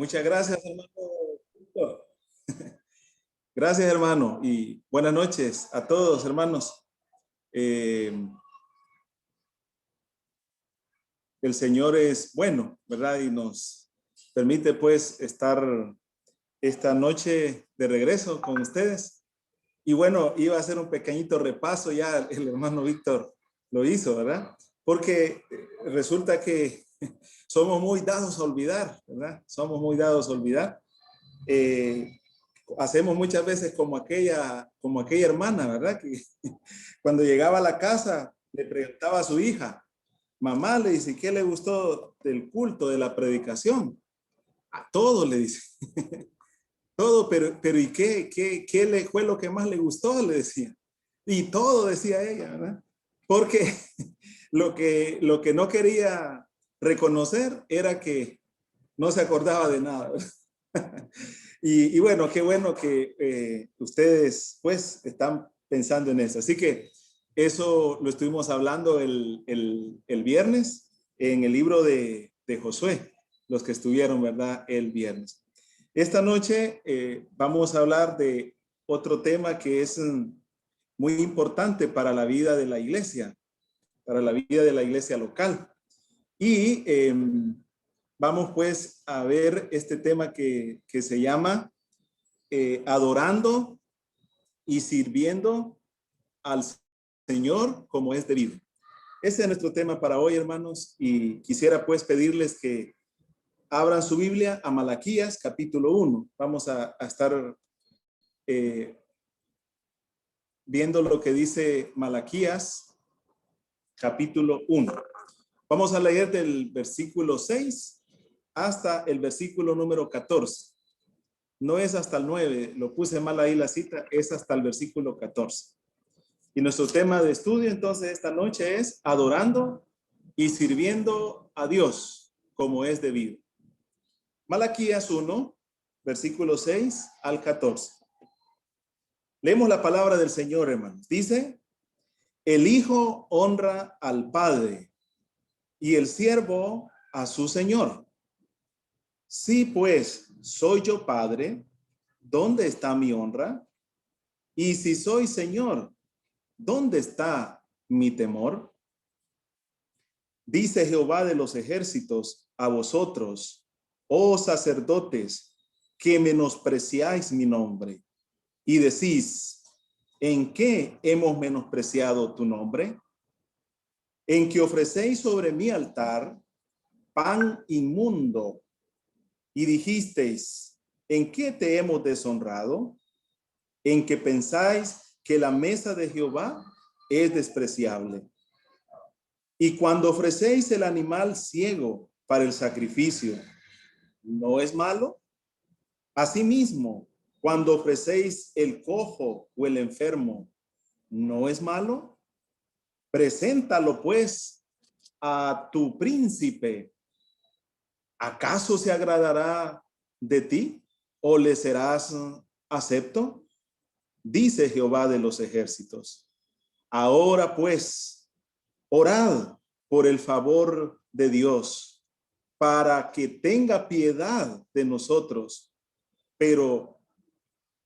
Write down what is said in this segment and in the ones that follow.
Muchas gracias, hermano Víctor. Gracias, hermano, y buenas noches a todos, hermanos. El Señor es bueno, ¿verdad? Y nos permite, pues, estar esta noche de regreso con ustedes. Y bueno, iba a hacer un pequeñito repaso, ya el hermano Víctor lo hizo, ¿verdad? Porque resulta que somos muy dados a olvidar, ¿verdad? Somos muy dados a olvidar. Hacemos muchas veces como aquella hermana, ¿verdad? Que cuando llegaba a la casa le preguntaba a su hija, mamá, le dice, ¿qué le gustó del culto, de la predicación? A todo le dice. Todo, pero ¿y qué le fue lo que más le gustó? Le decía. Y todo decía ella, ¿verdad? Porque lo que no quería reconocer era que no se acordaba de nada, ¿verdad? Y bueno que ustedes pues están pensando en eso. Así que eso lo estuvimos hablando el viernes en el libro de Josué, los que estuvieron, ¿verdad? El viernes. Esta noche vamos a hablar de otro tema que es muy importante para la vida de la iglesia, para la vida de la iglesia local. Y vamos pues a ver este tema que se llama adorando y sirviendo al Señor como es debido. Ese es nuestro tema para hoy, hermanos, y quisiera pues pedirles que abran su Biblia a Malaquías capítulo 1. Vamos a estar viendo lo que dice Malaquías capítulo 1. Vamos a leer del versículo 6 hasta el versículo número 14. No es hasta el 9, lo puse mal ahí la cita, es hasta el versículo 14. Y nuestro tema de estudio entonces esta noche es adorando y sirviendo a Dios como es debido. Malaquías 1, versículo 6 al 14. Leemos la palabra del Señor, hermanos. Dice, el hijo honra al padre y el siervo a su señor. Si pues soy yo padre, ¿dónde está mi honra? Y si soy señor, ¿dónde está mi temor? Dice Jehová de los ejércitos a vosotros, oh sacerdotes, que menospreciáis mi nombre y decís, ¿en qué hemos menospreciado tu nombre? En que ofrecéis sobre mi altar pan inmundo y dijisteis, ¿en qué te hemos deshonrado? En que pensáis que la mesa de Jehová es despreciable. Y cuando ofrecéis el animal ciego para el sacrificio, ¿no es malo? Asimismo, cuando ofrecéis el cojo o el enfermo, ¿no es malo? Preséntalo pues a tu príncipe. ¿Acaso se agradará de ti o le serás acepto? Dice Jehová de los ejércitos. Ahora pues, orad por el favor de Dios para que tenga piedad de nosotros. Pero,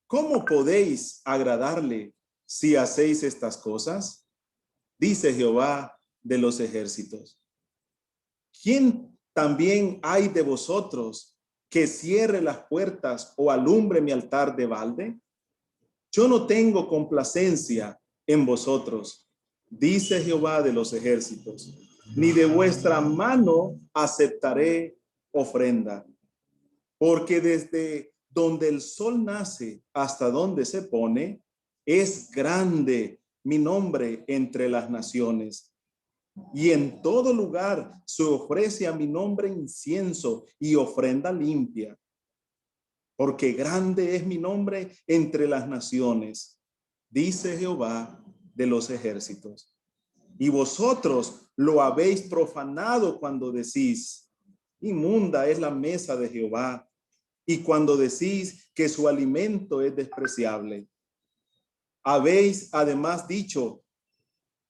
¿cómo podéis agradarle si hacéis estas cosas? Dice Jehová de los ejércitos. ¿Quién también hay de vosotros que cierre las puertas o alumbre mi altar de balde? Yo no tengo complacencia en vosotros, dice Jehová de los ejércitos, ni de vuestra mano aceptaré ofrenda, porque desde donde el sol nace hasta donde se pone, es grande mi nombre entre las naciones. Y en todo lugar se ofrece a mi nombre incienso y ofrenda limpia, porque grande es mi nombre entre las naciones, dice Jehová de los ejércitos. Y vosotros lo habéis profanado cuando decís, inmunda es la mesa de Jehová, y cuando decís que su alimento es despreciable. Habéis además dicho,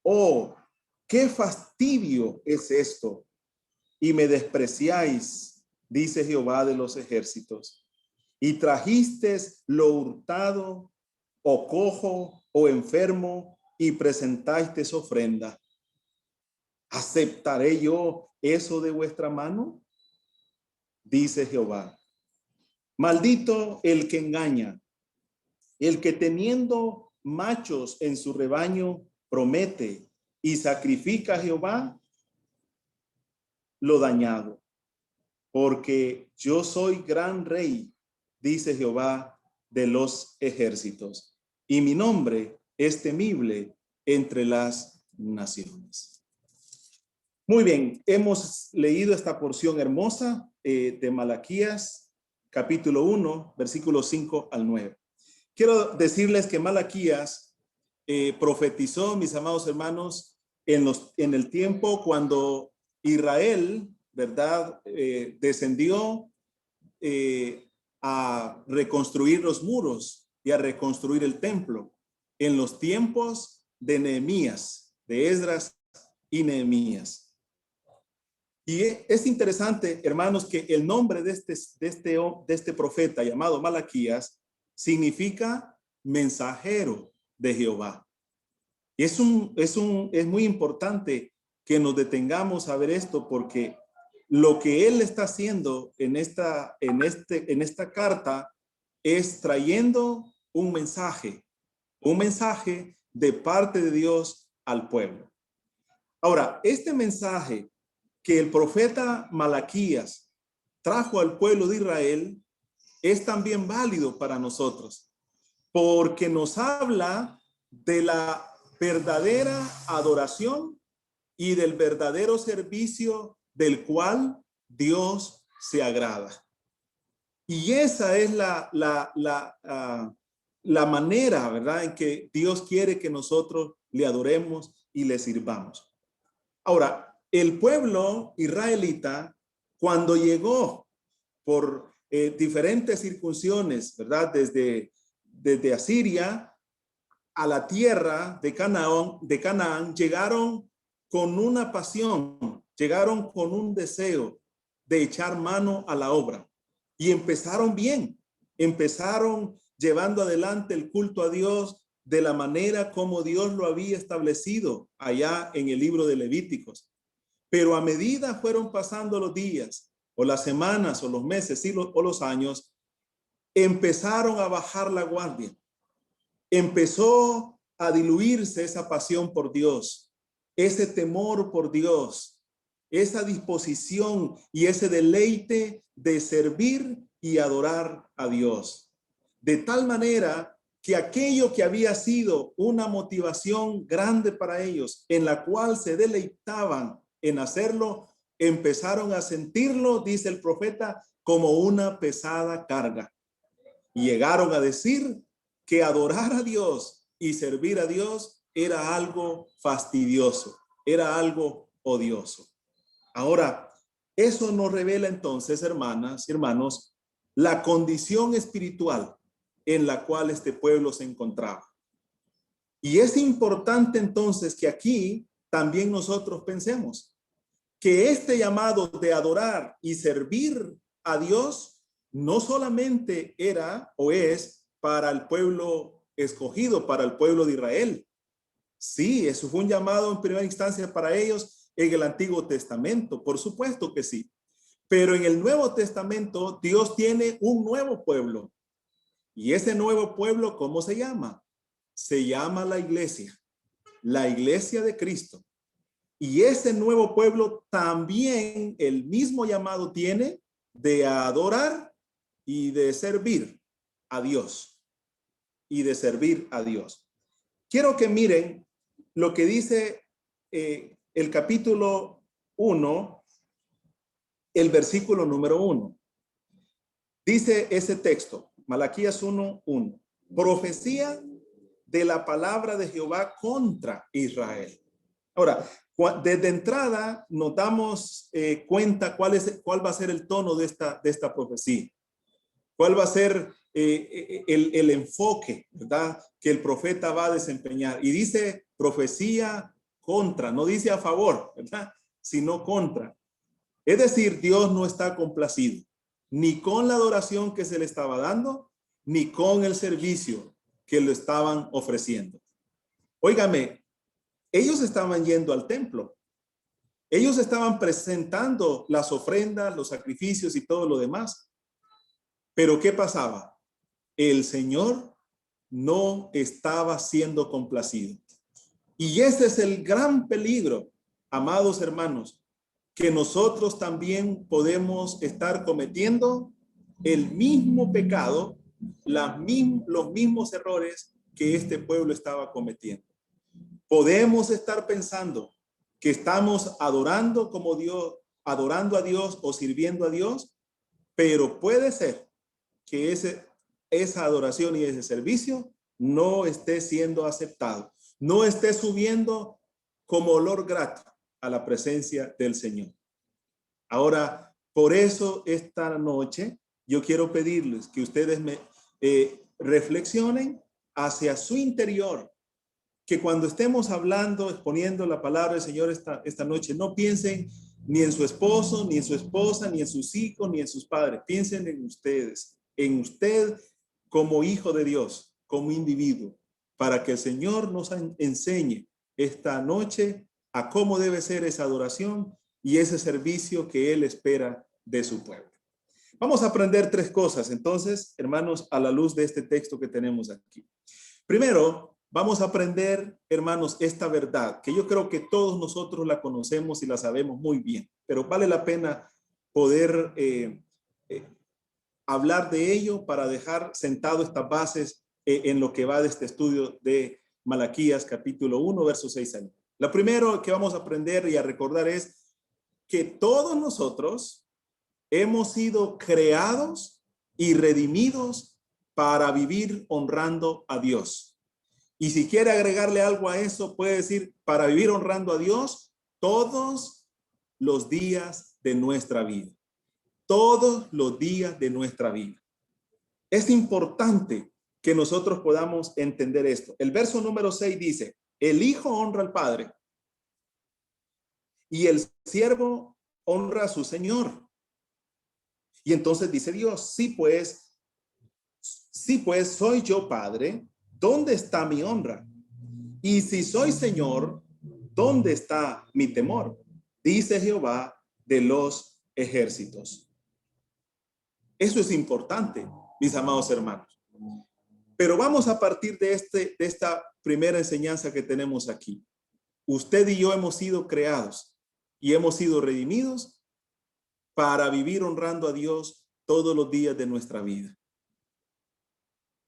oh, qué fastidio es esto, y me despreciáis dice Jehová de los ejércitos, y trajiste lo hurtado, o cojo, o enfermo, y presentaste ofrenda. ¿Aceptaré yo eso de vuestra mano? Dice Jehová. Maldito el que engaña, el que teniendo machos en su rebaño promete y sacrifica a Jehová lo dañado. Porque yo soy gran rey, dice Jehová de los ejércitos, y mi nombre es temible entre las naciones. Muy bien, hemos leído esta porción hermosa de Malaquías, capítulo 1, versículos 5 al 9. Quiero decirles que Malaquías profetizó, mis amados hermanos, en el tiempo cuando Israel, ¿verdad? Descendió a reconstruir los muros y a reconstruir el templo en los tiempos de Nehemías, de Esdras y Nehemías. Y es interesante, hermanos, que el nombre de este profeta llamado Malaquías significa mensajero de Jehová. Y es muy importante que nos detengamos a ver esto, porque lo que él está haciendo en esta carta es trayendo un mensaje de parte de Dios al pueblo. Ahora, este mensaje que el profeta Malaquías trajo al pueblo de Israel es también válido para nosotros, porque nos habla de la verdadera adoración y del verdadero servicio del cual Dios se agrada. Y esa es la manera, ¿verdad?, en que Dios quiere que nosotros le adoremos y le sirvamos. Ahora, el pueblo israelita, cuando llegó por diferentes circunstancias, ¿verdad?, desde Asiria a la tierra de Canaán, llegaron con una pasión, llegaron con un deseo de echar mano a la obra. Y empezaron bien, empezaron llevando adelante el culto a Dios de la manera como Dios lo había establecido allá en el libro de Levíticos. Pero a medida fueron pasando los días, o las semanas, o los meses, o los años, empezaron a bajar la guardia. Empezó a diluirse esa pasión por Dios, ese temor por Dios, esa disposición y ese deleite de servir y adorar a Dios. De tal manera que aquello que había sido una motivación grande para ellos, en la cual se deleitaban en hacerlo, empezaron a sentirlo, dice el profeta, como una pesada carga. Y llegaron a decir que adorar a Dios y servir a Dios era algo fastidioso, era algo odioso. Ahora, eso nos revela entonces, hermanas y hermanos, la condición espiritual en la cual este pueblo se encontraba. Y es importante entonces que aquí también nosotros pensemos que este llamado de adorar y servir a Dios no solamente era o es para el pueblo escogido, para el pueblo de Israel. Sí, eso fue un llamado en primera instancia para ellos en el Antiguo Testamento, por supuesto que sí. Pero en el Nuevo Testamento Dios tiene un nuevo pueblo. Y ese nuevo pueblo, ¿cómo se llama? Se llama la iglesia de Cristo. Y ese nuevo pueblo también el mismo llamado tiene de adorar y de servir a Dios. Y de servir a Dios. Quiero que miren lo que dice el capítulo 1, el versículo número 1. Dice ese texto, Malaquías 1:1. Profecía de la palabra de Jehová contra Israel. Ahora, desde entrada nos damos cuenta cuál va a ser el tono de esta profecía. ¿Cuál va a ser el enfoque, verdad, que el profeta va a desempeñar? Y dice profecía contra, no dice a favor, ¿verdad?, sino contra. Es decir, Dios no está complacido ni con la adoración que se le estaba dando, ni con el servicio que le estaban ofreciendo. Óigame, ellos estaban yendo al templo. Ellos estaban presentando las ofrendas, los sacrificios y todo lo demás. Pero ¿qué pasaba? El Señor no estaba siendo complacido. Y ese es el gran peligro, amados hermanos, que nosotros también podemos estar cometiendo el mismo pecado, los mismos errores que este pueblo estaba cometiendo. Podemos estar pensando que estamos adorando como Dios, adorando a Dios o sirviendo a Dios, pero puede ser que esa adoración y ese servicio no esté siendo aceptado, no esté subiendo como olor grato a la presencia del Señor. Ahora, por eso esta noche yo quiero pedirles que ustedes me reflexionen hacia su interior, que cuando estemos hablando, exponiendo la palabra del Señor esta noche, no piensen ni en su esposo, ni en su esposa, ni en sus hijos, ni en sus padres. Piensen en ustedes, en usted como hijo de Dios, como individuo, para que el Señor nos enseñe esta noche a cómo debe ser esa adoración y ese servicio que Él espera de su pueblo. Vamos a aprender tres cosas, entonces, hermanos, a la luz de este texto que tenemos aquí. Primero, vamos a aprender, hermanos, esta verdad, que yo creo que todos nosotros la conocemos y la sabemos muy bien, pero vale la pena poder hablar de ello para dejar sentado estas bases en lo que va de este estudio de Malaquías capítulo 1, versos 6 al 9. Lo primero que vamos a aprender y a recordar es que todos nosotros hemos sido creados y redimidos para vivir honrando a Dios. Y si quiere agregarle algo a eso, puede decir para vivir honrando a Dios todos los días de nuestra vida. Todos los días de nuestra vida. Es importante que nosotros podamos entender esto. El verso número 6 dice, el hijo honra al padre y el siervo honra a su señor. Y entonces dice Dios, sí pues, soy yo padre, ¿dónde está mi honra? Y si soy señor, ¿dónde está mi temor? Dice Jehová de los ejércitos. Eso es importante, mis amados hermanos. Pero vamos a partir de esta primera enseñanza que tenemos aquí. Usted y yo hemos sido creados y hemos sido redimidos para vivir honrando a Dios todos los días de nuestra vida.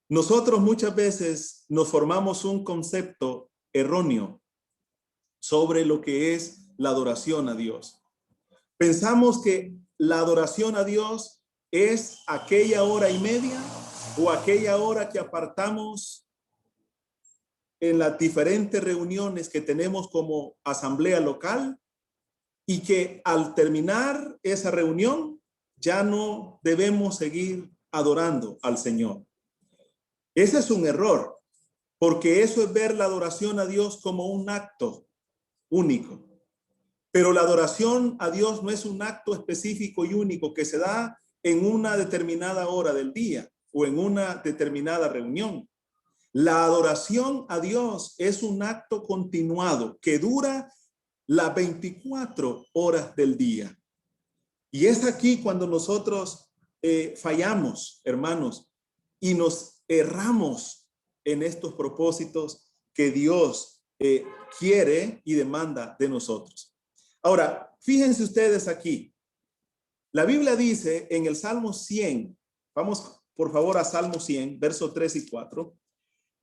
Nosotros muchas veces nos formamos un concepto erróneo sobre lo que es la adoración a Dios. Pensamos que la adoración a Dios es aquella hora y media o aquella hora que apartamos en las diferentes reuniones que tenemos como asamblea local y que al terminar esa reunión ya no debemos seguir adorando al Señor. Ese es un error, porque eso es ver la adoración a Dios como un acto único. Pero la adoración a Dios no es un acto específico y único que se da en una determinada hora del día o en una determinada reunión. La adoración a Dios es un acto continuado que dura las 24 horas del día. Y es aquí cuando nosotros fallamos, hermanos, y nos erramos en estos propósitos que Dios quiere y demanda de nosotros. Ahora, fíjense ustedes aquí. La Biblia dice en el Salmo 100, vamos por favor a Salmo 100, versos 3 y 4,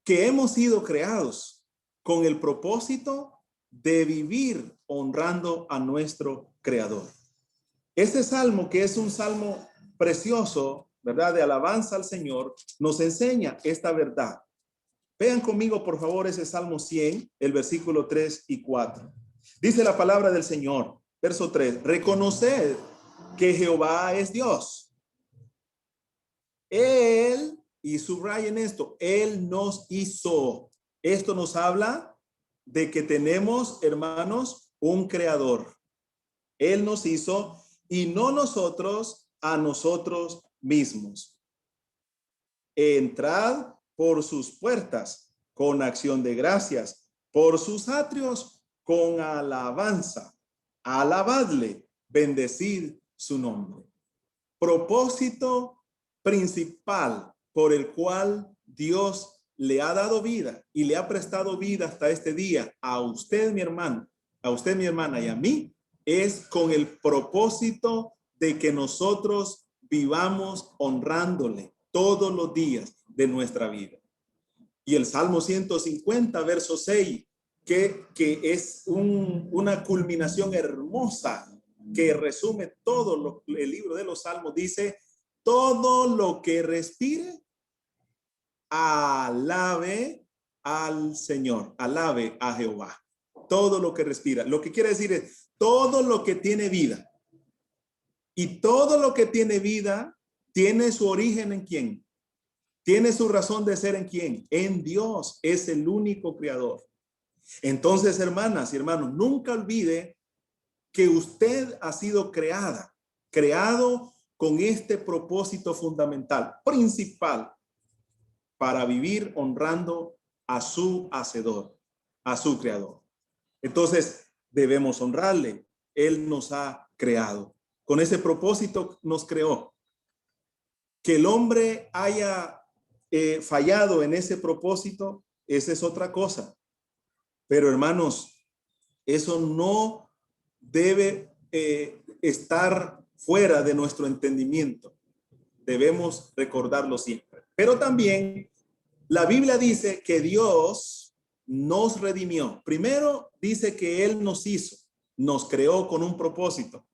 que hemos sido creados con el propósito de vivir honrando a nuestro Creador. Este salmo, que es un salmo precioso, ¿verdad? De alabanza al Señor, nos enseña esta verdad. Vean conmigo, por favor, ese Salmo 100, el versículo 3 y 4. Dice la palabra del Señor, verso 3, reconoced que Jehová es Dios. Él, y subrayen esto, Él nos hizo. Esto nos habla de que tenemos, hermanos, un creador. Él nos hizo y no nosotros a nosotros mismos. Entrad por sus puertas con acción de gracias, por sus atrios con alabanza. Alabadle, bendecid su nombre. Propósito principal por el cual Dios le ha dado vida y le ha prestado vida hasta este día a usted, mi hermano, a usted, mi hermana, y a mí, es con el propósito de que nosotros vivamos honrándole todos los días de nuestra vida. Y el Salmo 150, verso 6, que es una culminación hermosa que resume todo el libro de los Salmos, dice: todo lo que respire, alabe al Señor, alabe a Jehová. Todo lo que respira. Lo que quiere decir es todo lo que tiene vida. Y todo lo que tiene vida tiene su origen ¿en quién? Tiene su razón de ser ¿en quién? En Dios. Es el único creador. Entonces, hermanas y hermanos, nunca olvide que usted ha sido creado con este propósito fundamental, principal, para vivir honrando a su hacedor, a su creador. Entonces, debemos honrarle. Él nos ha creado. Con ese propósito nos creó. Que el hombre haya fallado en ese propósito, esa es otra cosa. Pero hermanos, eso no debe estar fuera de nuestro entendimiento. Debemos recordarlo siempre. Pero también la Biblia dice que Dios nos redimió. Primero dice que Él nos hizo, nos creó con un propósito.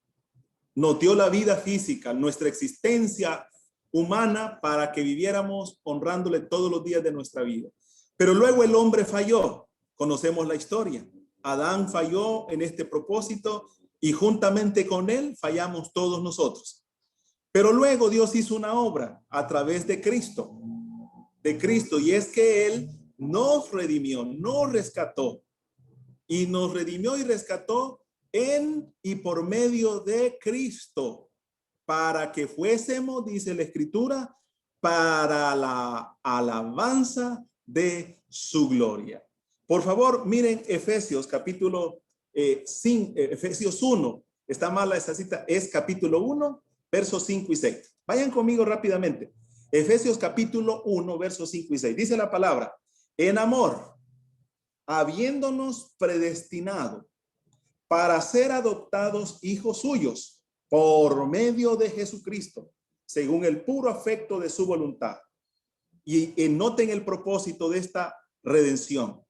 Nos dio la vida física, nuestra existencia humana, para que viviéramos honrándole todos los días de nuestra vida. Pero luego el hombre falló. Conocemos la historia. Adán falló en este propósito y juntamente con él fallamos todos nosotros. Pero luego Dios hizo una obra a través de Cristo, y es que Él nos redimió, nos rescató, y nos redimió y rescató en y por medio de Cristo, para que fuésemos, dice la Escritura, para la alabanza de su gloria. Por favor, miren Efesios capítulo 5, Efesios 1, está mala esta cita, es capítulo 1, versos 5 y 6. Vayan conmigo rápidamente. Efesios capítulo 1, versos 5 y 6. Dice la palabra: en amor, habiéndonos predestinado para ser adoptados hijos suyos por medio de Jesucristo, según el puro afecto de su voluntad. Y noten el propósito de esta redención.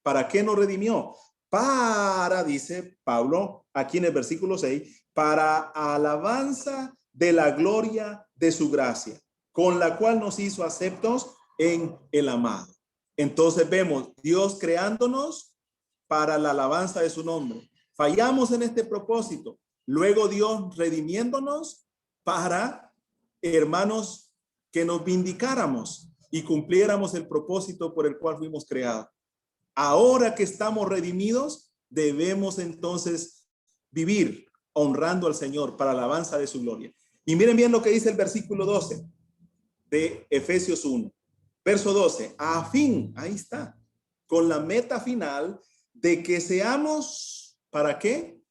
¿Para qué nos redimió? Para, dice Pablo aquí en el versículo 6, para alabanza de la gloria de su gracia, con la cual nos hizo aceptos en el amado. Entonces vemos Dios creándonos para la alabanza de su nombre. Fallamos en este propósito. Luego Dios redimiéndonos para, hermanos, que nos vindicáramos y cumpliéramos el propósito por el cual fuimos creados. Ahora que estamos redimidos, debemos entonces vivir honrando al Señor para la alabanza de su gloria. Y miren bien lo que dice el versículo 12 de Efesios 1. Verso 12, a fin, ahí está, con la meta final de que seamos, ¿para qué?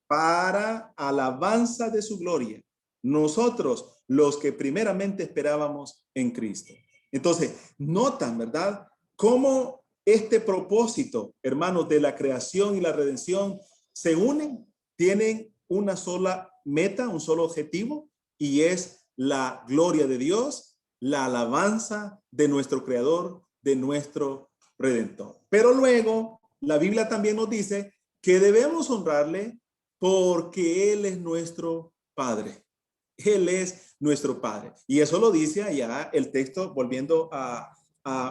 Para alabanza de su gloria. Nosotros, los que primeramente esperábamos en Cristo. Entonces, notan, ¿verdad? Cómo este propósito, hermanos, de la creación y la redención se unen, tienen una sola meta, un solo objetivo, y es la gloria de Dios, la alabanza de nuestro Creador, de nuestro Redentor. Pero luego, la Biblia también nos dice que debemos honrarle porque Él es nuestro Padre. Él es nuestro Padre. Y eso lo dice allá el texto, volviendo a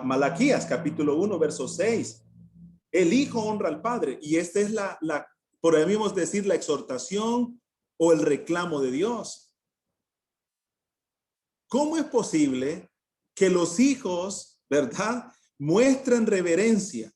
Malaquías, capítulo 1, verso 6. El Hijo honra al Padre. Y esta es podríamos decir, la exhortación o el reclamo de Dios. ¿Cómo es posible que los hijos, verdad, muestren reverencia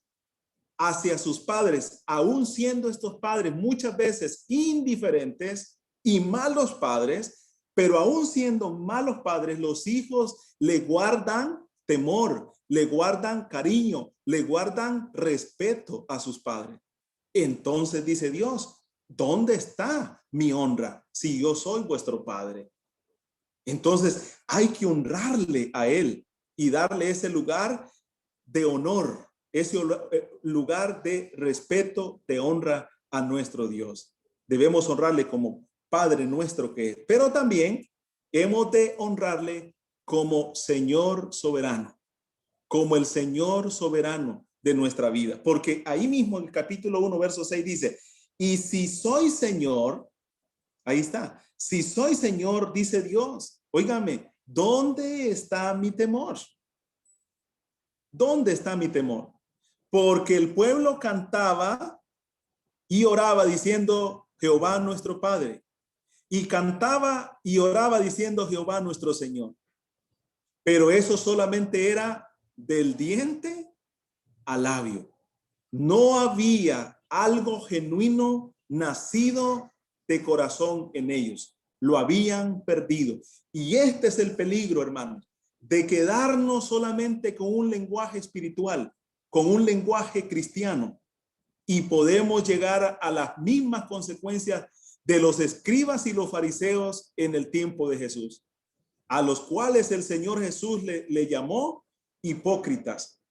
hacia sus padres, aun siendo estos padres muchas veces indiferentes, y malos padres, pero aún siendo malos padres, los hijos le guardan temor, le guardan cariño, le guardan respeto a sus padres. Entonces dice Dios, ¿dónde está mi honra si yo soy vuestro padre? Entonces hay que honrarle a él y darle ese lugar de honor, ese lugar de respeto, de honra a nuestro Dios. Debemos honrarle como Padre nuestro que es, pero también hemos de honrarle como Señor soberano, como el Señor soberano de nuestra vida. Porque ahí mismo en el capítulo 1, verso 6 dice, y si soy Señor, ahí está, si soy Señor, dice Dios, óigame, ¿dónde está mi temor? ¿Dónde está mi temor? Porque el pueblo cantaba y oraba diciendo, Jehová nuestro Padre. Y cantaba y oraba diciendo, Jehová nuestro Señor. Pero eso solamente era del diente al labio. No había algo genuino nacido de corazón en ellos. Lo habían perdido. Y este es el peligro, hermanos, de quedarnos solamente con un lenguaje espiritual, con un lenguaje cristiano, y podemos llegar a las mismas consecuencias de los escribas y los fariseos en el tiempo de Jesús, a los cuales el Señor Jesús le llamó hipócritas,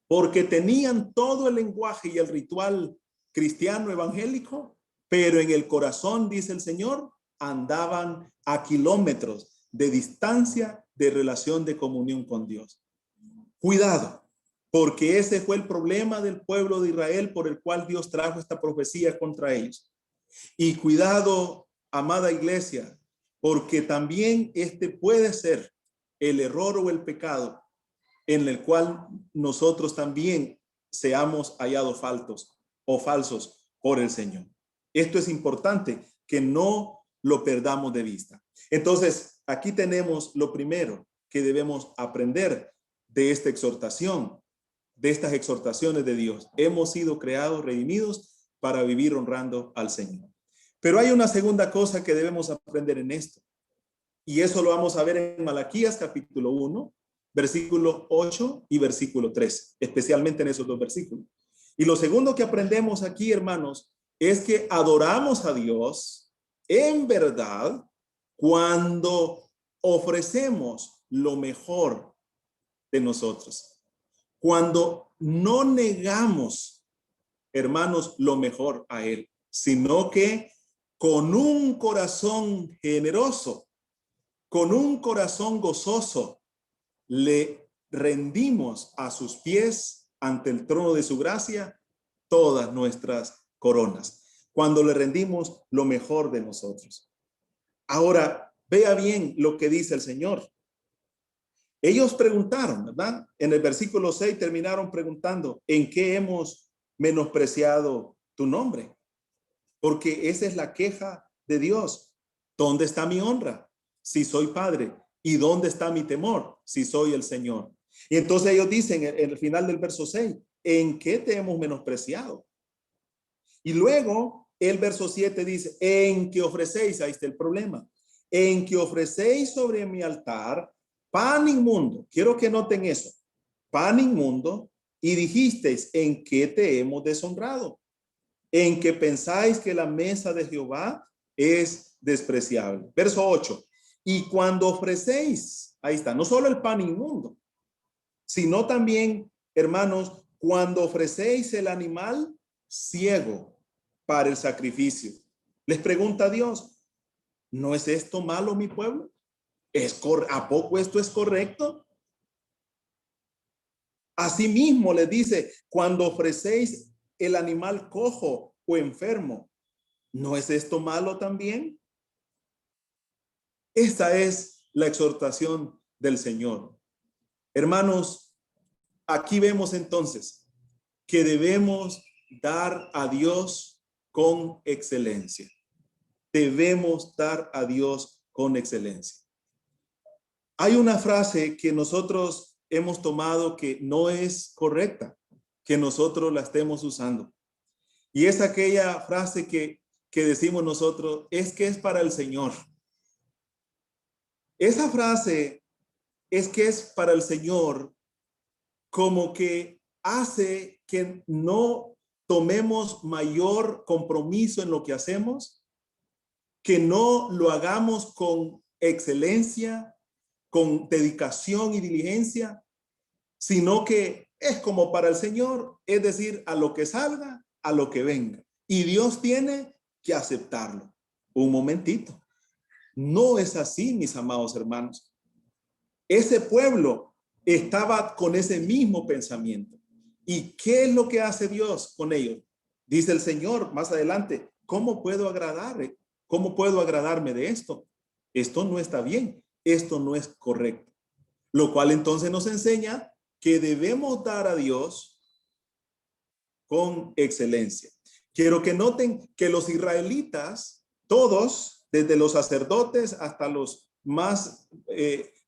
porque tenían todo el lenguaje y el ritual cristiano evangélico, pero en el corazón, dice el Señor, andaban a kilómetros de distancia de relación de comunión con Dios. Cuidado, porque ese fue el problema del pueblo de Israel por el cual Dios trajo esta profecía contra ellos. Y cuidado, amada iglesia, porque también este puede ser el error o el pecado en el cual nosotros también seamos hallados falsos por el Señor. Esto es importante que no lo perdamos de vista. Entonces, aquí tenemos lo primero que debemos aprender de esta exhortación, de estas exhortaciones de Dios. Hemos sido creados, redimidos para vivir honrando al Señor. Pero hay una segunda cosa que debemos aprender en esto. Y eso lo vamos a ver en Malaquías capítulo 1, versículo 8 y versículo 3, especialmente en esos dos versículos. Y lo segundo que aprendemos aquí, hermanos, es que adoramos a Dios en verdad cuando ofrecemos lo mejor de nosotros. Cuando no negamos, hermanos, lo mejor a Él, sino que con un corazón generoso, con un corazón gozoso, le rendimos a sus pies ante el trono de su gracia todas nuestras coronas, cuando le rendimos lo mejor de nosotros. Ahora, vea bien lo que dice el Señor. Ellos preguntaron, ¿verdad? En el versículo 6 terminaron preguntando, ¿en qué hemos menospreciado tu nombre? Porque esa es la queja de Dios. ¿Dónde está mi honra? Si soy padre. ¿Y dónde está mi temor? Si soy el Señor. Y entonces ellos dicen en el final del verso 6, ¿en qué te hemos menospreciado? Y luego el verso 7 dice, en que ofrecéis, ahí está el problema, en que ofrecéis sobre mi altar pan inmundo. Quiero que noten eso, pan inmundo, y dijisteis, ¿en qué te hemos deshonrado? En que pensáis que la mesa de Jehová es despreciable. Verso 8. Y cuando ofrecéis, ahí está, no solo el pan inmundo, sino también, hermanos, cuando ofrecéis el animal ciego para el sacrificio. Les pregunta Dios, ¿no es esto malo, mi pueblo? ¿A poco esto es correcto? Asimismo les dice, cuando ofrecéis el animal cojo o enfermo, ¿no es esto malo también? Esta es la exhortación del Señor. Hermanos, aquí vemos entonces que debemos dar a Dios con excelencia. Debemos dar a Dios con excelencia. Hay una frase que nosotros hemos tomado que no es correcta, que nosotros la estemos usando. Y es aquella frase que que decimos nosotros es que es para el Señor. Esa frase es que es para el Señor, como que hace que no tomemos mayor compromiso en lo que hacemos, que no lo hagamos con excelencia, con dedicación y diligencia, sino que es como para el Señor, es decir, a lo que salga, a lo que venga. Y Dios tiene que aceptarlo. Un momentito. No es así, mis amados hermanos. Ese pueblo estaba con ese mismo pensamiento. ¿Y qué es lo que hace Dios con ellos? Dice el Señor más adelante, ¿cómo puedo agradarle? ¿Cómo puedo agradarme de esto? Esto no está bien, esto no es correcto. Lo cual entonces nos enseña que debemos dar a Dios con excelencia. Quiero que noten que los israelitas, todos, desde los sacerdotes hasta los más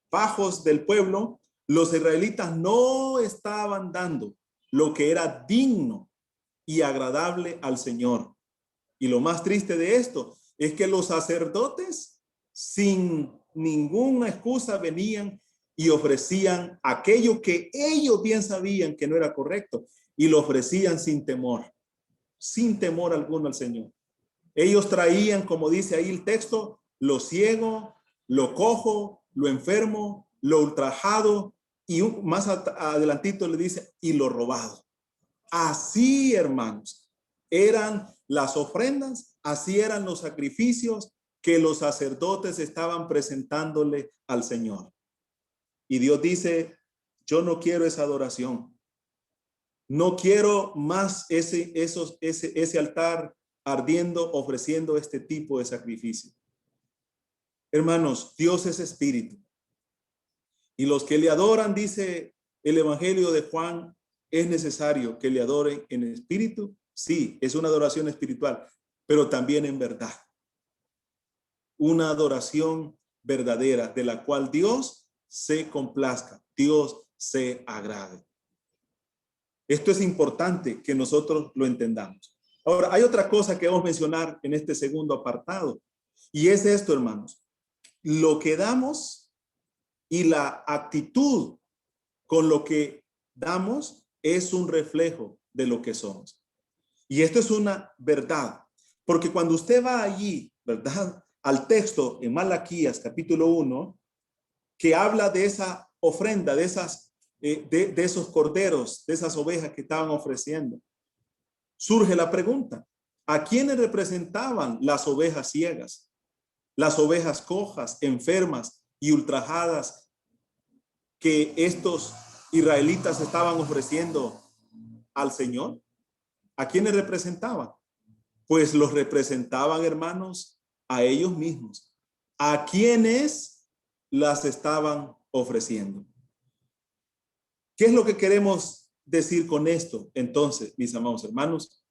bajos del pueblo, los israelitas no estaban dando lo que era digno y agradable al Señor. Y lo más triste de esto es que los sacerdotes, sin ninguna excusa, venían y ofrecían aquello que ellos bien sabían que no era correcto, y lo ofrecían sin temor alguno al Señor. Ellos traían, como dice ahí el texto, lo ciego, lo cojo, lo enfermo, lo ultrajado, y más adelantito le dice, y lo robado. Así, hermanos, eran las ofrendas, así eran los sacrificios que los sacerdotes estaban presentándole al Señor. Y Dios dice, yo no quiero esa adoración. No quiero más ese altar ardiendo, ofreciendo este tipo de sacrificio. Hermanos, Dios es espíritu. Y los que le adoran, dice el Evangelio de Juan, es necesario que le adoren en espíritu. Sí, es una adoración espiritual, pero también en verdad. Una adoración verdadera de la cual Dios se complazca, Dios se agrade. Esto es importante que nosotros lo entendamos. Ahora, hay otra cosa que vamos a mencionar en este segundo apartado, y es esto, hermanos. Lo que damos y la actitud con lo que damos es un reflejo de lo que somos. Y esto es una verdad, porque cuando usted va allí, ¿verdad?, al texto en Malaquías capítulo 1, que habla de esa ofrenda, de esos corderos, de esas ovejas que estaban ofreciendo, surge la pregunta, ¿a quiénes representaban las ovejas ciegas, las ovejas cojas, enfermas y ultrajadas que estos israelitas estaban ofreciendo al Señor? ¿A quiénes representaban? Pues los representaban, hermanos, a ellos mismos. ¿A quiénes las estaban ofreciendo? ¿Qué es lo que queremos decir con esto? Entonces, mis amados hermanos,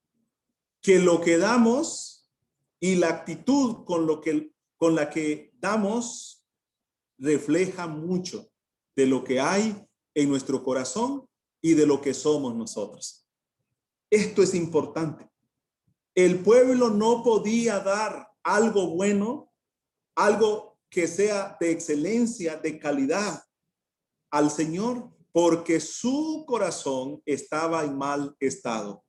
que lo que damos y la actitud con la que damos refleja mucho de lo que hay en nuestro corazón y de lo que somos nosotros. Esto es importante. El pueblo no podía dar algo bueno, algo que sea de excelencia, de calidad al Señor, porque su corazón estaba en mal estado.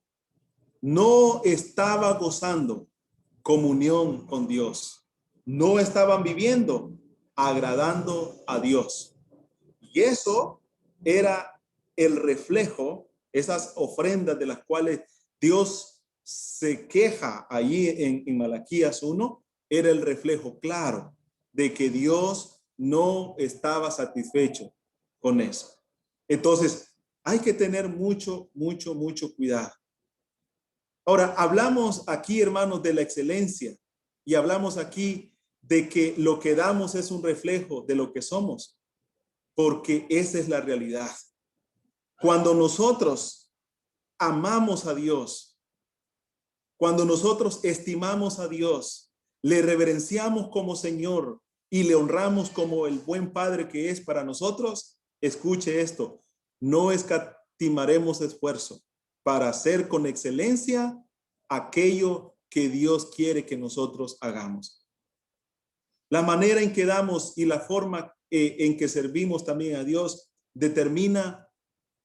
No estaba gozando comunión con Dios. No estaban viviendo agradando a Dios. Y eso era el reflejo, esas ofrendas de las cuales Dios se queja allí en Malaquías 1, era el reflejo claro de que Dios no estaba satisfecho con eso. Entonces, hay que tener mucho cuidado. Ahora, hablamos aquí, hermanos, de la excelencia y hablamos aquí de que lo que damos es un reflejo de lo que somos, porque esa es la realidad. Cuando nosotros amamos a Dios, cuando nosotros estimamos a Dios, le reverenciamos como Señor y le honramos como el buen Padre que es para nosotros, escuche esto, no escatimaremos esfuerzo para hacer con excelencia aquello que Dios quiere que nosotros hagamos. La manera en que damos y la forma en que servimos también a Dios determina,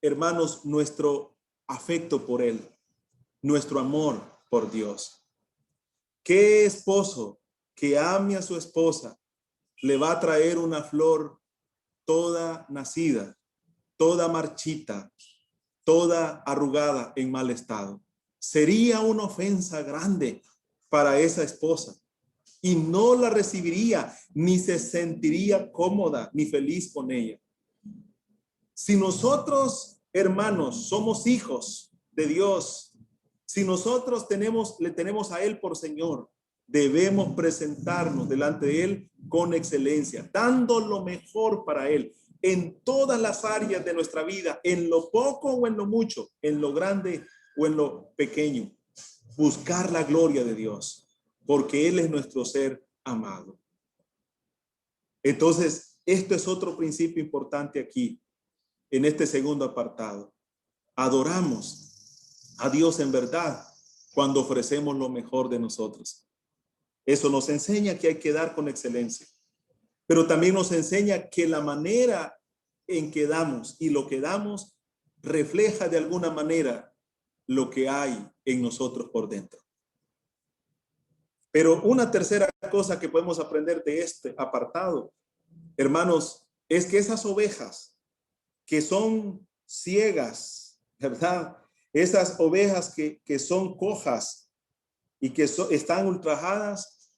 hermanos, nuestro afecto por Él, nuestro amor por Dios. ¿Qué esposo que ame a su esposa le va a traer una flor toda nacida, toda marchita, toda arrugada, en mal estado? Sería una ofensa grande para esa esposa y no la recibiría, ni se sentiría cómoda ni feliz con ella. Si nosotros, hermanos, somos hijos de Dios, si nosotros le tenemos a Él por Señor, debemos presentarnos delante de Él con excelencia, dando lo mejor para Él en todas las áreas de nuestra vida, en lo poco o en lo mucho, en lo grande o en lo pequeño. Buscar la gloria de Dios, porque Él es nuestro ser amado. Entonces, esto es otro principio importante aquí, en este segundo apartado. Adoramos a Dios en verdad cuando ofrecemos lo mejor de nosotros. Eso nos enseña que hay que dar con excelencia, pero también nos enseña que la manera en que damos y lo que damos refleja de alguna manera lo que hay en nosotros por dentro. Pero una tercera cosa que podemos aprender de este apartado, hermanos, es que esas ovejas que son ciegas, ¿verdad? Esas ovejas que son cojas y que están ultrajadas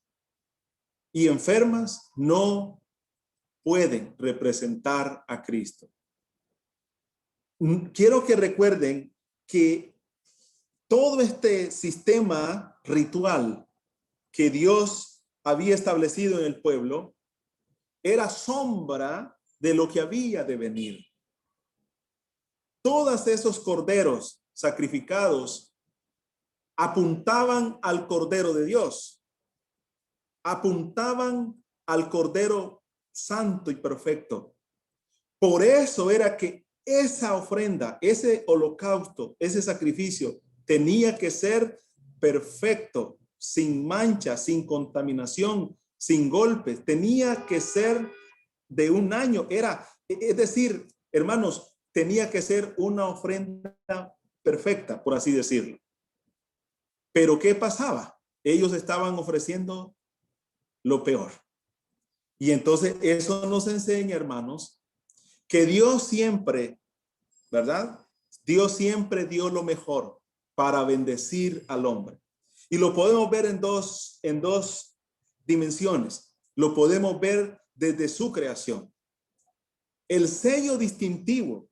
y enfermas, no pueden representar a Cristo. Quiero que recuerden que todo este sistema ritual que Dios había establecido en el pueblo era sombra de lo que había de venir. Todos esos corderos sacrificados apuntaban al Cordero de Dios, apuntaban al Cordero Santo y perfecto. Por eso era que esa ofrenda, ese holocausto, ese sacrificio tenía que ser perfecto, sin mancha, sin contaminación, sin golpes. Tenía que ser de un año. Es decir, hermanos, tenía que ser una ofrenda perfecta, por así decirlo. Pero ¿qué pasaba? Ellos estaban ofreciendo lo peor. Y entonces eso nos enseña, hermanos, que Dios siempre, ¿verdad? Dios siempre dio lo mejor para bendecir al hombre. Y lo podemos ver en dos dimensiones. Lo podemos ver desde su creación. El sello distintivo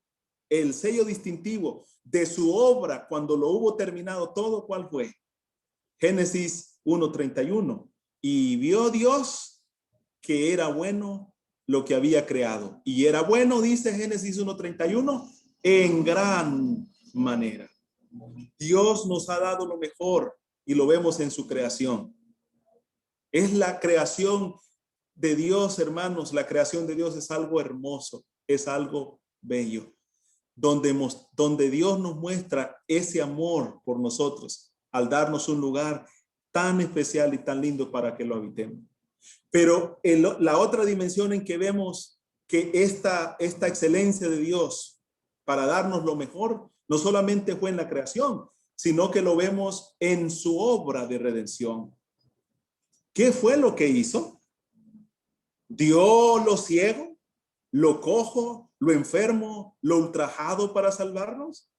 de su obra cuando lo hubo terminado todo, ¿cuál fue? Génesis 1:31. Y vio Dios que era bueno lo que había creado. Y era bueno, dice Génesis 1:31, en gran manera. Dios nos ha dado lo mejor y lo vemos en su creación. Es la creación de Dios, hermanos. La creación de Dios es algo hermoso, es algo bello, donde Dios nos muestra ese amor por nosotros al darnos un lugar tan especial y tan lindo para que lo habitemos. Pero la otra dimensión en que vemos que esta excelencia de Dios para darnos lo mejor no solamente fue en la creación, sino que lo vemos en su obra de redención. ¿Qué fue lo que hizo? ¿Dio lo ciego, lo cojo, lo enfermo, lo ultrajado para salvarnos?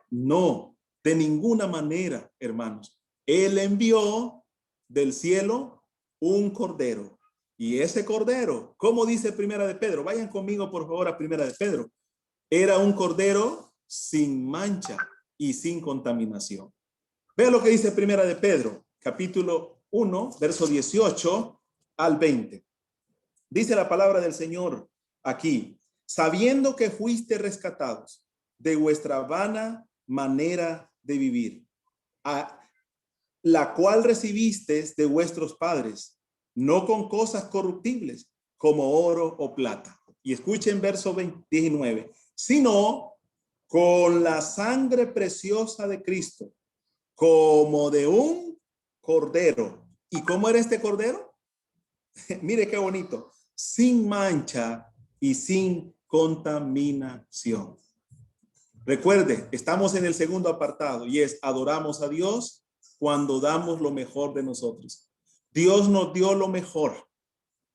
No, de ninguna manera, hermanos. Él envió del cielo un cordero. Y ese cordero, ¿cómo dice Primera de Pedro? Vayan conmigo, por favor, a Primera de Pedro. Era un cordero sin mancha y sin contaminación. Vean lo que dice Primera de Pedro, capítulo 1, verso 18 al 20. Dice la palabra del Señor aquí: sabiendo que fuiste rescatados de vuestra vana manera de vivir, a la cual recibisteis de vuestros padres, no con cosas corruptibles como oro o plata. Y escuchen verso 19, sino con la sangre preciosa de Cristo, como de un cordero. ¿Y cómo era este cordero? Mire qué bonito. Sin mancha y sin contaminación. Recuerde, estamos en el segundo apartado y es adoramos a Dios cuando damos lo mejor de nosotros. Dios nos dio lo mejor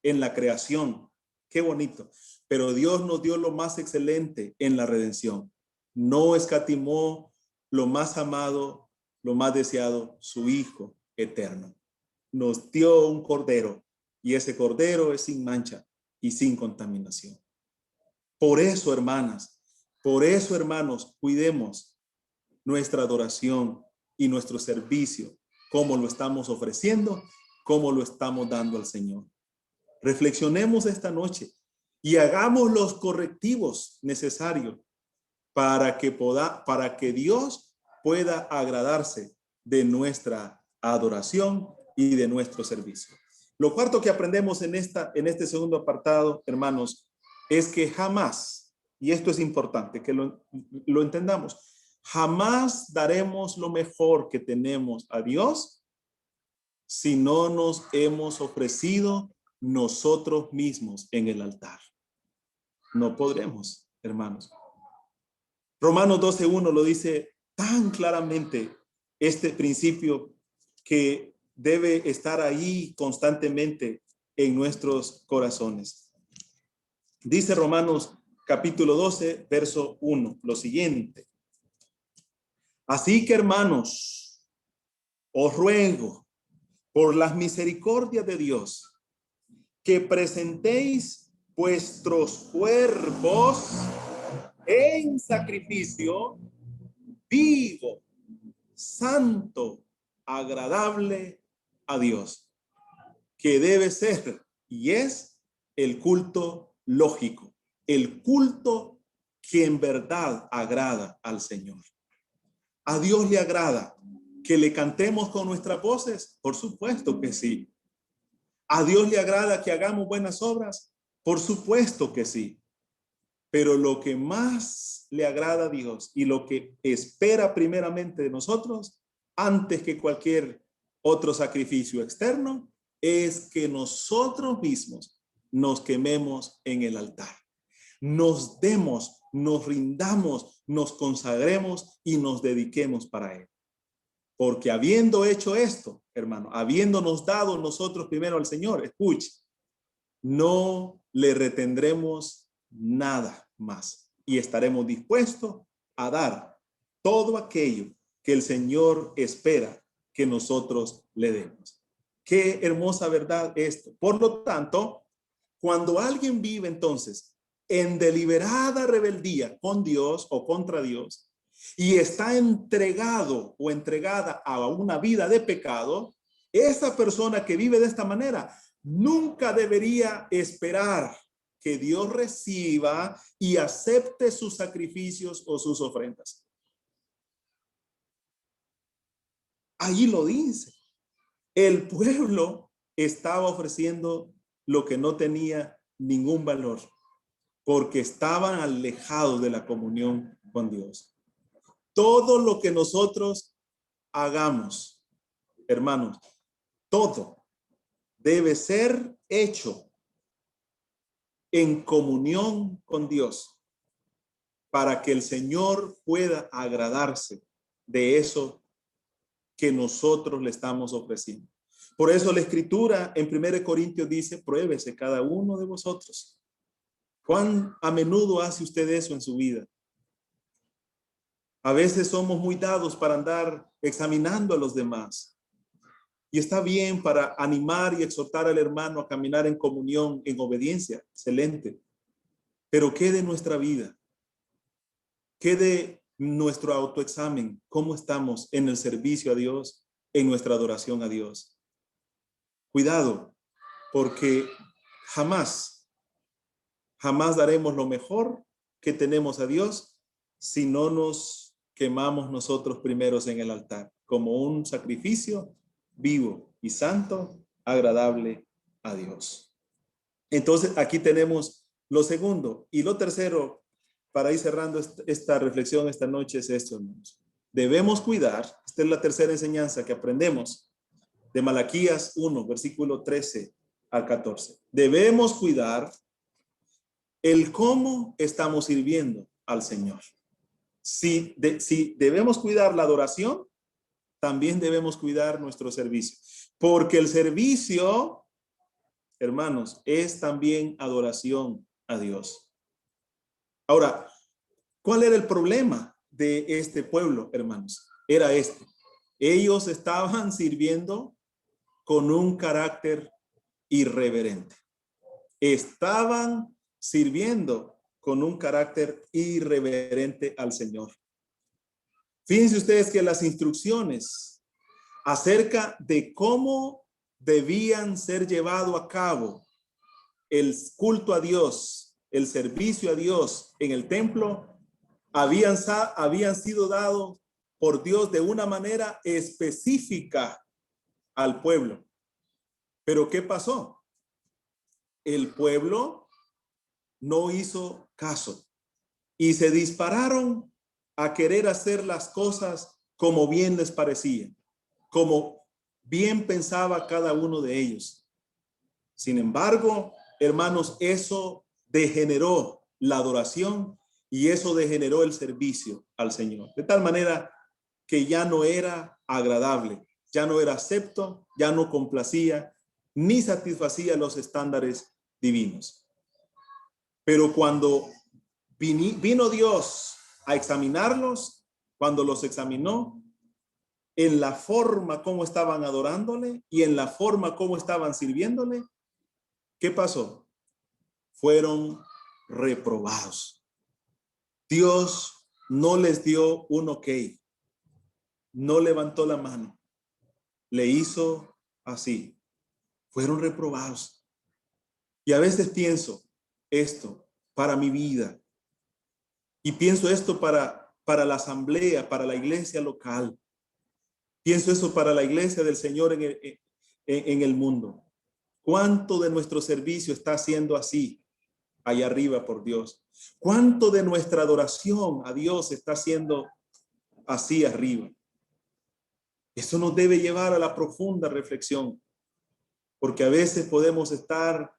en la creación. Qué bonito. Pero Dios nos dio lo más excelente en la redención. No escatimó lo más amado, lo más deseado, su Hijo eterno. Nos dio un cordero y ese cordero es sin mancha y sin contaminación. Por eso, hermanas, por eso, hermanos, cuidemos nuestra adoración y nuestro servicio, cómo lo estamos ofreciendo, cómo lo estamos dando al Señor. Reflexionemos esta noche y hagamos los correctivos necesarios para que Dios pueda agradarse de nuestra adoración y de nuestro servicio. Lo cuarto que aprendemos en este segundo apartado, hermanos, es que jamás, y esto es importante que lo entendamos, jamás daremos lo mejor que tenemos a Dios si no nos hemos ofrecido nosotros mismos en el altar. No podremos, hermanos. Romanos 12:1 lo dice tan claramente, este principio que debe estar ahí constantemente en nuestros corazones. Dice Romanos capítulo 12, verso 1, lo siguiente. Así que, hermanos, os ruego por las misericordias de Dios que presentéis vuestros cuerpos en sacrificio vivo, santo, agradable a Dios, que debe ser y es el culto lógico, el culto que en verdad agrada al Señor. ¿A Dios le agrada que le cantemos con nuestras voces? Por supuesto que sí. ¿A Dios le agrada que hagamos buenas obras? Por supuesto que sí. Pero lo que más le agrada a Dios y lo que espera primeramente de nosotros, antes que cualquier otro sacrificio externo, es que nosotros mismos nos quememos en el altar. Nos demos, nos rindamos, nos consagremos y nos dediquemos para Él. Porque habiendo hecho esto, hermano, habiéndonos dado nosotros primero al Señor, escuche, no le retendremos nada más y estaremos dispuestos a dar todo aquello que el Señor espera que nosotros le demos. Qué hermosa verdad esto. Por lo tanto, cuando alguien vive entonces en deliberada rebeldía con Dios o contra Dios y está entregado o entregada a una vida de pecado, esa persona que vive de esta manera nunca debería esperar que Dios reciba y acepte sus sacrificios o sus ofrendas. Ahí lo dice. El pueblo estaba ofreciendo lo que no tenía ningún valor, porque estaban alejados de la comunión con Dios. Todo lo que nosotros hagamos, hermanos, todo debe ser hecho en comunión con Dios para que el Señor pueda agradarse de eso que nosotros le estamos ofreciendo. Por eso la Escritura en 1 Corintios dice, pruébese cada uno de vosotros. ¿Cuán a menudo hace usted eso en su vida? A veces somos muy dados para andar examinando a los demás. Y está bien para animar y exhortar al hermano a caminar en comunión, en obediencia. Excelente. Pero ¿qué de nuestra vida? ¿Qué de nuestro autoexamen? ¿Cómo estamos en el servicio a Dios, en nuestra adoración a Dios? Cuidado, porque jamás daremos lo mejor que tenemos a Dios si no nos quemamos nosotros primeros en el altar, como un sacrificio vivo y santo, agradable a Dios. Entonces, aquí tenemos lo segundo. Y lo tercero, para ir cerrando esta reflexión esta noche, es esto, hermanos. Debemos cuidar, esta es la tercera enseñanza que aprendemos, de Malaquías 1, versículo 13 al 14. Debemos cuidar el cómo estamos sirviendo al Señor. Si debemos cuidar la adoración, también debemos cuidar nuestro servicio. Porque el servicio, hermanos, es también adoración a Dios. Ahora, ¿cuál era el problema de este pueblo, hermanos? Era este. Ellos estaban sirviendo con un carácter irreverente. Estaban sirviendo con un carácter irreverente al Señor. Fíjense ustedes que las instrucciones acerca de cómo debían ser llevado a cabo el culto a Dios, el servicio a Dios en el templo, habían sido dados por Dios de una manera específica al pueblo. Pero ¿qué pasó? El pueblo no hizo caso y se dispararon a querer hacer las cosas como bien les parecía, como bien pensaba cada uno de ellos. Sin embargo, hermanos, eso degeneró la adoración y eso degeneró el servicio al Señor. De tal manera que ya no era agradable, ya no era acepto, ya no complacía ni satisfacía los estándares divinos. Pero cuando vino Dios a examinarlos, cuando los examinó, en la forma como estaban adorándole y en la forma como estaban sirviéndole, ¿qué pasó? Fueron reprobados. Dios no les dio un ok, no levantó la mano, le hizo así. Fueron reprobados. Y a veces pienso esto para mi vida y pienso esto para la asamblea, para la iglesia local. Pienso eso para la iglesia del Señor en el mundo. ¿Cuánto de nuestro servicio está siendo así allá arriba por Dios? ¿Cuánto de nuestra adoración a Dios está siendo así arriba? Eso nos debe llevar a la profunda reflexión, porque a veces podemos estar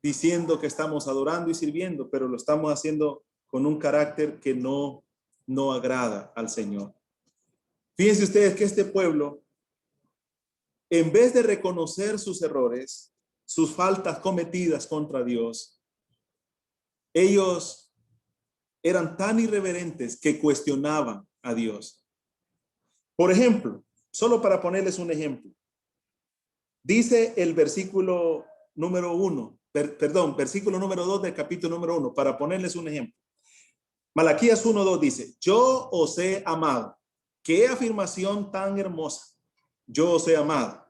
diciendo que estamos adorando y sirviendo, pero lo estamos haciendo con un carácter que no agrada al Señor. Fíjense ustedes que este pueblo, en vez de reconocer sus errores, sus faltas cometidas contra Dios, ellos eran tan irreverentes que cuestionaban a Dios. Por ejemplo, solo para ponerles un ejemplo, dice el versículo número 1, versículo número 2 del capítulo número 1, para ponerles un ejemplo. Malaquías 1:2 dice, yo os he amado. Qué afirmación tan hermosa. Yo os he amado.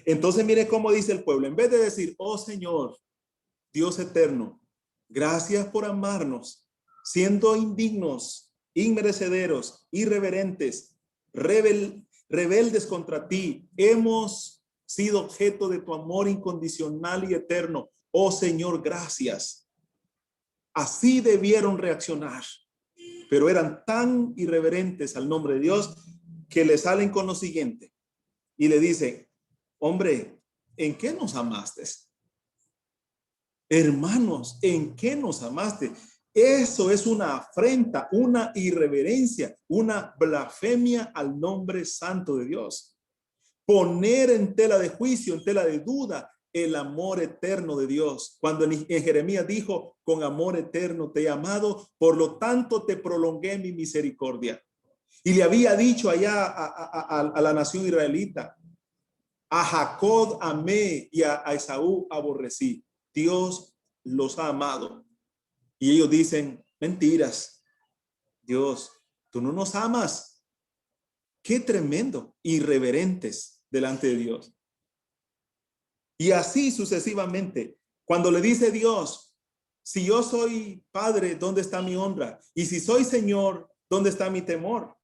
Entonces mire cómo dice el pueblo. En vez de decir, oh Señor, Dios eterno, gracias por amarnos, siendo indignos, inmerecederos, irreverentes, rebeldes contra ti. Hemos sido objeto de tu amor incondicional y eterno. Oh Señor, gracias. Así debieron reaccionar, pero eran tan irreverentes al nombre de Dios que le salen con lo siguiente y le dicen, hombre, ¿en qué nos amaste? Hermanos, ¿en qué nos amaste? Eso es una afrenta, una irreverencia, una blasfemia al nombre santo de Dios. Poner en tela de juicio, en tela de duda, el amor eterno de Dios. Cuando en Jeremías dijo, con amor eterno te he amado, por lo tanto te prolongué mi misericordia. Y le había dicho allá a la nación israelita, a Jacob amé y a Esaú aborrecí. Dios los ha amado. Y ellos dicen, mentiras. Dios, tú no nos amas. Qué tremendo, irreverentes delante de Dios. Y así sucesivamente. Cuando le dice Dios, si yo soy padre, ¿dónde está mi honra? Y si soy Señor, ¿dónde está mi temor?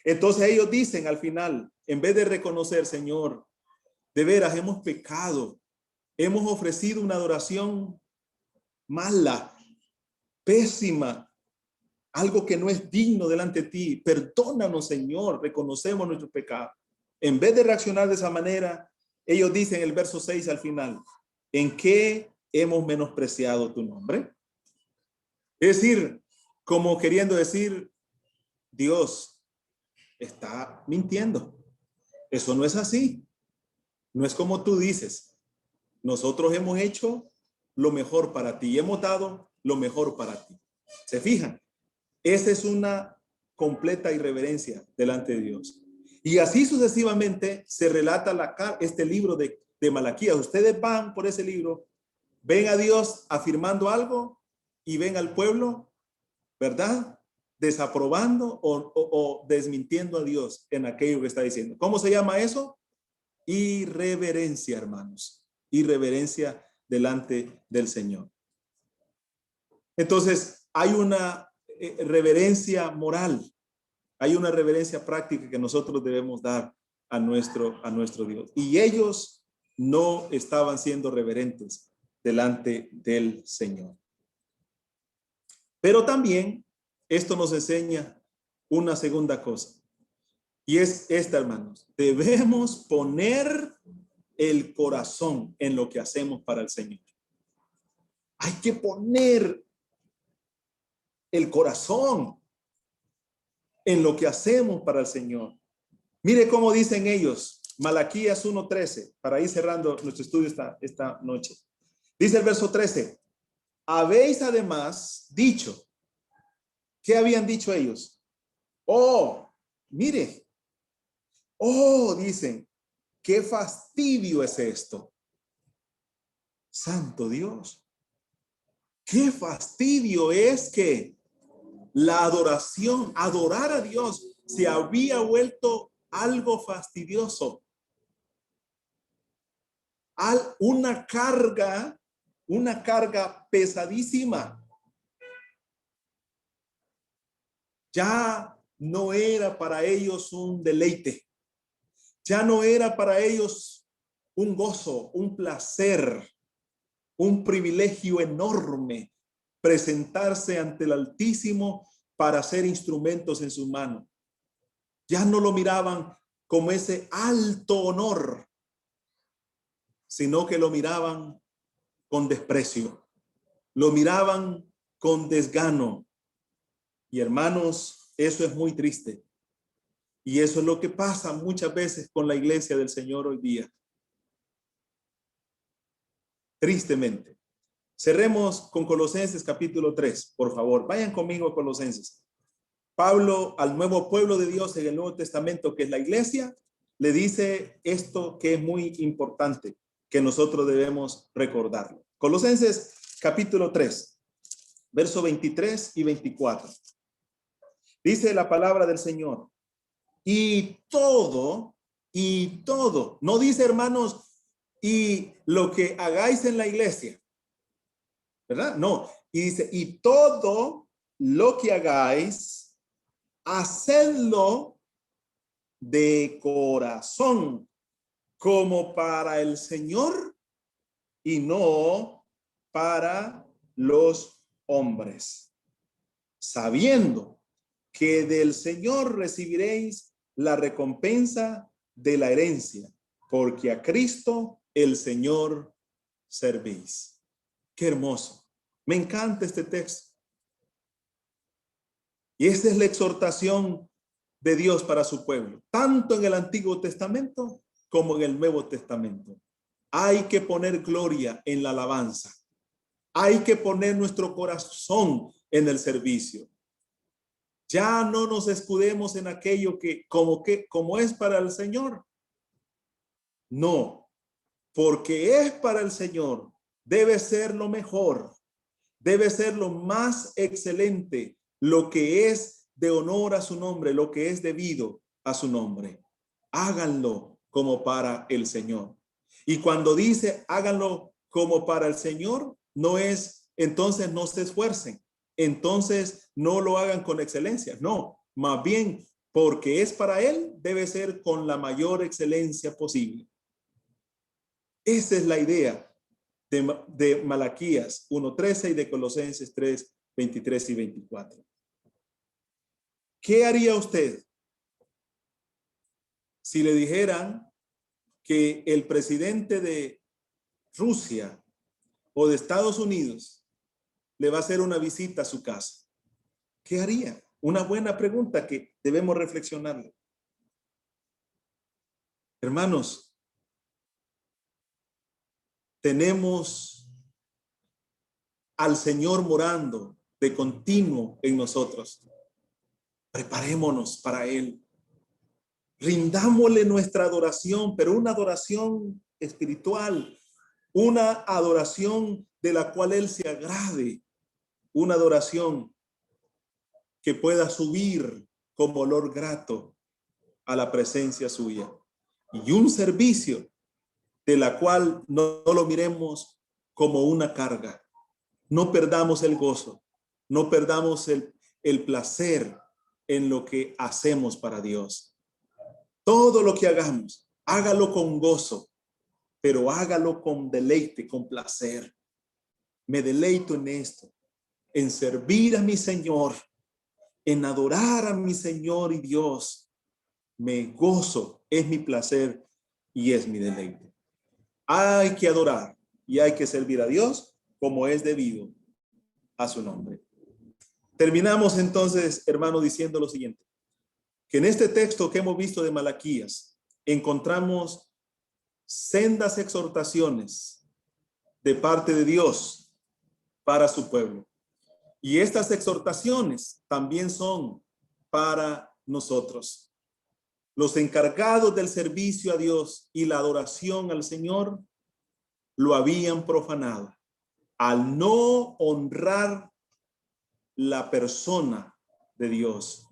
Entonces ellos dicen al final, en vez de reconocer, Señor, de veras hemos pecado, hemos ofrecido una adoración mala, pésima, algo que no es digno delante de ti. Perdónanos, Señor, reconocemos nuestro pecado. En vez de reaccionar de esa manera, ellos dicen en el verso 6 al final, ¿en qué hemos menospreciado tu nombre? Es decir, como queriendo decir, Dios está mintiendo. Eso no es así. No es como tú dices. Nosotros hemos hecho lo mejor para ti y hemos dado lo mejor para ti. ¿Se fijan? Esa es una completa irreverencia delante de Dios. Y así sucesivamente se relata este libro de Malaquías. Ustedes van por ese libro, ven a Dios afirmando algo y ven al pueblo, ¿verdad? Desaprobando o desmintiendo a Dios en aquello que está diciendo. ¿Cómo se llama eso? Irreverencia, hermanos. Irreverencia delante del Señor. Entonces, hay una reverencia moral, hay una reverencia práctica que nosotros debemos dar a nuestro Dios. Y ellos no estaban siendo reverentes delante del Señor. Pero también esto nos enseña una segunda cosa. Y es esta, hermanos. Debemos poner el corazón en lo que hacemos para el Señor. Hay que poner el corazón en lo que hacemos para el Señor. Mire cómo dicen ellos, Malaquías 1:13, para ir cerrando nuestro estudio esta noche. Dice el verso 13, habéis además dicho, ¿qué habían dicho ellos? Oh, mire, oh, dicen, qué fastidio es esto. Santo Dios, qué fastidio es que la adoración, adorar a Dios, se había vuelto algo fastidioso. Una carga pesadísima. Ya no era para ellos un deleite. Ya no era para ellos un gozo, un placer, un privilegio enorme presentarse ante el Altísimo para ser instrumentos en sus manos. Ya no lo miraban como ese alto honor, sino que lo miraban con desprecio, lo miraban con desgano. Y hermanos, eso es muy triste. Y eso es lo que pasa muchas veces con la iglesia del Señor hoy día. Tristemente. Cerremos con Colosenses capítulo 3, por favor. Vayan conmigo a Colosenses. Pablo al nuevo pueblo de Dios en el Nuevo Testamento, que es la iglesia, le dice esto que es muy importante, que nosotros debemos recordarlo. Colosenses capítulo 3, verso 23 y 24. Dice la palabra del Señor. Y todo, no dice, hermanos, y lo que hagáis en la iglesia, ¿verdad? No, y dice, y todo lo que hagáis, hacedlo de corazón, como para el Señor y no para los hombres, sabiendo que del Señor recibiréis la recompensa de la herencia, porque a Cristo el Señor servís. Qué hermoso. Me encanta este texto. Y esta es la exhortación de Dios para su pueblo, tanto en el Antiguo Testamento como en el Nuevo Testamento. Hay que poner gloria en la alabanza. Hay que poner nuestro corazón en el servicio. Ya no nos escudemos en aquello que como es para el Señor. No, porque es para el Señor. Debe ser lo mejor. Debe ser lo más excelente, lo que es de honor a su nombre, lo que es debido a su nombre. Háganlo como para el Señor. Y cuando dice háganlo como para el Señor, no es entonces no se esfuercen, entonces no lo hagan con excelencia. No, más bien porque es para Él, debe ser con la mayor excelencia posible. Esa es la idea de Malaquías 1:13 y de Colosenses 3:23 y 24. ¿Qué haría usted Si le dijeran que el presidente de Rusia o de Estados Unidos le va a hacer una visita a su casa, ¿qué haría? Una buena pregunta que debemos reflexionar. Hermanos, tenemos al Señor morando de continuo en nosotros. Preparémonos para Él. Rindámosle nuestra adoración, pero una adoración espiritual, una adoración de la cual Él se agrade, una adoración que pueda subir como olor grato a la presencia suya, y un servicio de la cual no lo miremos como una carga. No perdamos el gozo, no perdamos el placer en lo que hacemos para Dios. Todo lo que hagamos, hágalo con gozo, pero hágalo con deleite, con placer. Me deleito en esto, en servir a mi Señor, en adorar a mi Señor y Dios. Me gozo, es mi placer y es mi deleite. Hay que adorar y hay que servir a Dios como es debido a su nombre. Terminamos entonces, hermano, diciendo lo siguiente, que en este texto que hemos visto de Malaquías encontramos sendas exhortaciones de parte de Dios para su pueblo. Y estas exhortaciones también son para nosotros. Los encargados del servicio a Dios y la adoración al Señor lo habían profanado al no honrar la persona de Dios.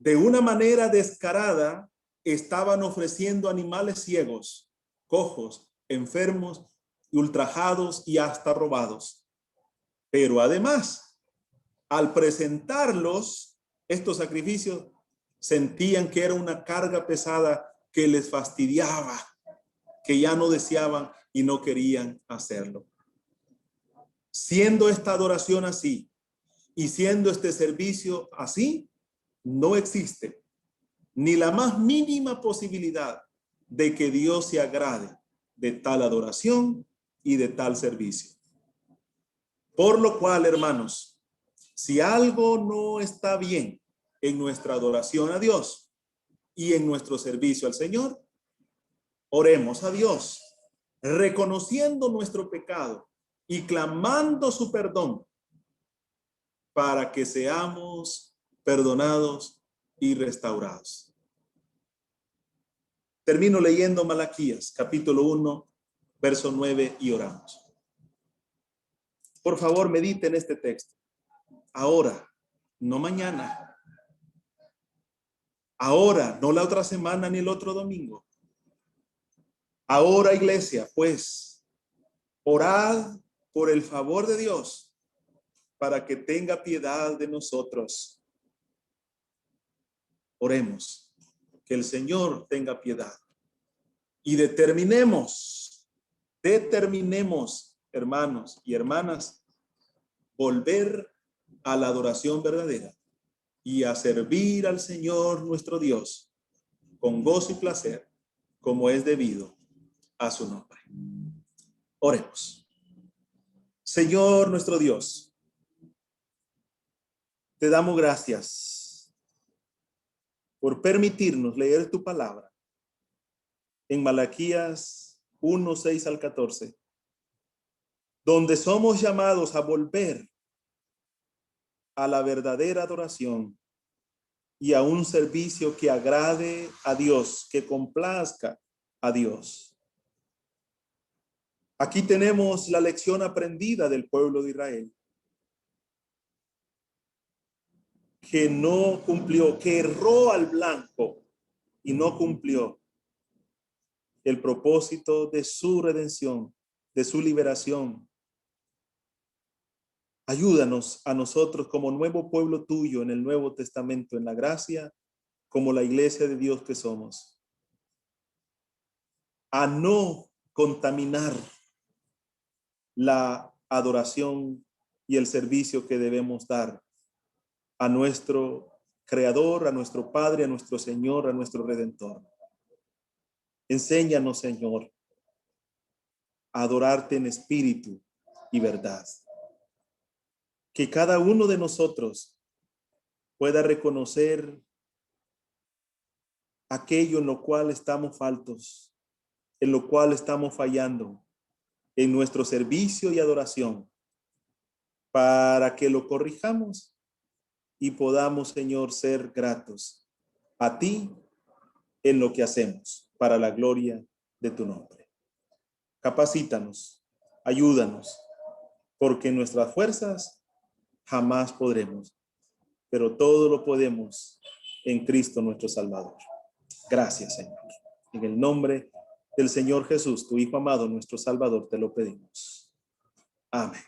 De una manera descarada, estaban ofreciendo animales ciegos, cojos, enfermos, ultrajados y hasta robados. Pero además, al presentarlos, estos sacrificios, sentían que era una carga pesada que les fastidiaba, que ya no deseaban y no querían hacerlo. Siendo esta adoración así y siendo este servicio así, no existe ni la más mínima posibilidad de que Dios se agrade de tal adoración y de tal servicio. Por lo cual, hermanos, si algo no está bien en nuestra adoración a Dios y en nuestro servicio al Señor, oremos a Dios, reconociendo nuestro pecado y clamando su perdón para que seamos perdonados y restaurados. Termino leyendo Malaquías, capítulo 1, verso 9, y oramos. Por favor, mediten este texto. Ahora, no mañana. Ahora, no la otra semana ni el otro domingo. Ahora, iglesia, pues, orad por el favor de Dios para que tenga piedad de nosotros. Oremos. Que el Señor tenga piedad. Y determinemos, hermanos y hermanas, volver a la adoración verdadera y a servir al Señor nuestro Dios con gozo y placer, como es debido a su nombre. Oremos. Señor nuestro Dios, te damos gracias por permitirnos leer tu palabra en Malaquías 1, 6 al 14, donde somos llamados a volver a la verdadera adoración y a un servicio que agrade a Dios, que complazca a Dios. Aquí tenemos la lección aprendida del pueblo de Israel, que no cumplió, que erró al blanco y no cumplió el propósito de su redención, de su liberación. Ayúdanos a nosotros como nuevo pueblo tuyo en el Nuevo Testamento, en la gracia, como la iglesia de Dios que somos, a no contaminar la adoración y el servicio que debemos dar a nuestro Creador, a nuestro Padre, a nuestro Señor, a nuestro Redentor. Enséñanos, Señor, a adorarte en espíritu y verdad. Que cada uno de nosotros pueda reconocer aquello en lo cual estamos faltos, en lo cual estamos fallando en nuestro servicio y adoración, para que lo corrijamos y podamos, Señor, ser gratos a ti en lo que hacemos para la gloria de tu nombre. Capacítanos, ayúdanos, porque en nuestras fuerzas jamás podremos, pero todo lo podemos en Cristo nuestro Salvador. Gracias, Señor. En el nombre del Señor Jesús, tu Hijo amado, nuestro Salvador, te lo pedimos. Amén.